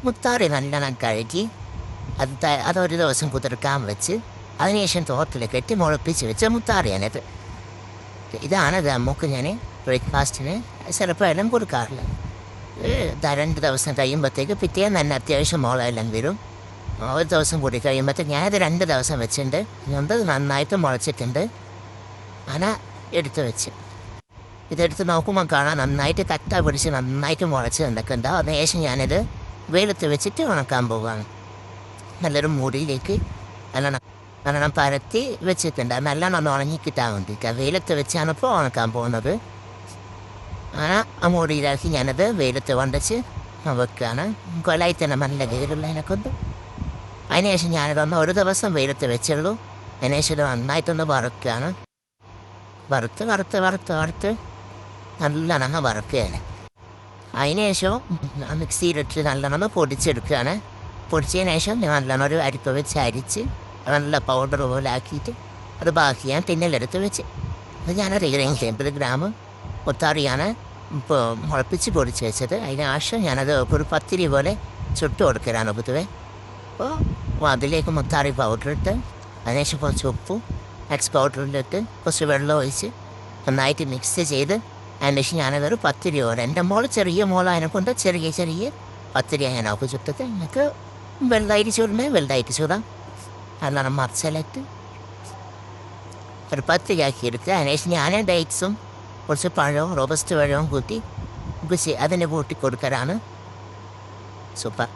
മുത്താറി നല്ലോണം കഴുകി അതൊരു ദിവസം കുതിർക്കാൻ വെച്ച് അതിനുശേഷം തോർത്തിൽ കെട്ടി മുളപ്പിച്ച് വെച്ച മുത്താറിയാനത്. ഇതാണ് നമുക്ക് ഞാൻ ബ്രേക്ക്ഫാസ്റ്റിന് ചിലപ്പോൾ എല്ലാം കൊടുക്കാറില്ല. 2 ദിവസം കഴിയുമ്പോഴത്തേക്ക് പിറ്റേന്ന് തന്നെ അത്യാവശ്യം മുളയെല്ലാം വരും. ഒരു ദിവസം കൂടി കഴിയുമ്പോഴത്തേക്ക് ഞാനത് 2 ദിവസം വെച്ചിട്ടുണ്ട്. അതുകൊണ്ട് നന്നായിട്ട് മുളച്ചിട്ടുണ്ട്. അങ്ങനെ എടുത്ത് വെച്ച് ഇതെടുത്ത് നോക്കുമ്പോൾ കാണാൻ നന്നായിട്ട് കട്ട പിടിച്ച് നന്നായിട്ട് മുളച്ച് നിൽക്കുന്നുണ്ട്. അതിനുശേഷം ഞാനത് വെയിലത്ത് വെച്ചിട്ട് ഉണക്കാൻ പോവുകയാണ്. നല്ലൊരു മൂടിയിലേക്ക് നല്ലോണം പരത്തി വെച്ചിട്ടുണ്ട്. നല്ലോണം ഒന്ന് ഉണങ്ങിക്കിട്ടാൻ വേണ്ടിയിട്ട് വെയിലത്ത് വെച്ചാണ് ഇപ്പോൾ ഉണക്കാൻ പോകുന്നത്. അങ്ങനെ ആ മൂടിയിലാക്കി ഞാനത് വെയിലത്ത് കൊണ്ടുവച്ച് വെക്കുകയാണ്. കൊലായി തന്നെ നല്ല വെയിലുള്ളതിനെക്കൊണ്ട്. അതിനുശേഷം ഞാനതൊന്ന് ഒരു ദിവസം വെയിലത്ത് വെച്ചുള്ളൂ. അതിനുശേഷം ഇത് നന്നായിട്ടൊന്ന് വറുക്കുകയാണ്. വറുത്ത് നല്ലോണം വറുക്കുകയാണ്. അതിനുശേഷം മിക്സിയിലിട്ട് നല്ലോണം പൊടിച്ചെടുക്കുകയാണ്. പൊടിച്ചതിന് ശേഷം നല്ലോണം ഒരു അരിപ്പ വെച്ച് അരിച്ച് നല്ല പൗഡർ പോലെ ആക്കിയിട്ട് അത് ബാക്കി ഞാൻ ടിന്നിലെടുത്ത് വെച്ച് അത് ഞാനൊരു 250 ഗ്രാം മുത്താറിയാണ് ഇപ്പോൾ മുളപ്പിച്ച് പൊടിച്ച് വെച്ചത്. അതിനുശേഷം ഞാനത് ഒരു പത്തിരി പോലെ ചുട്ട് കൊടുക്കലാണ് പൊതുവെ. അപ്പോൾ അതിലേക്ക് മുത്താറി പൗഡർ ഇട്ട് അതിനുശേഷം കുറച്ച് ഉപ്പും എക്സ് പൗഡറിലിട്ട് കുറച്ച് വെള്ളം ഒഴിച്ച് നന്നായിട്ട് മിക്സ് ചെയ്ത് അതിനുശേഷം ഞാനതൊരു പത്തിരി പോലെ എൻ്റെ ചെറിയ മോളതിനെക്കൊണ്ട് ചെറിയ പത്തിരി ഞാൻ ഒക്കെ ചുട്ടത്. എനിക്ക് വെള്ളമായിട്ട് ചൂടണേ വെള്ളമായിട്ട് ചൂടാം. നല്ലോണം മറിച്ചിലിട്ട് ഒരു പത്തിരിയാക്കി എടുത്ത് അതിനുശേഷം ഞാൻ ഡേറ്റ്സും കുറച്ച് പഴവും റോബസ്റ്റ് പഴവും കൂട്ടി അതിന് കൂട്ടി കൊടുക്കലാണ്. സൂപ്പർ.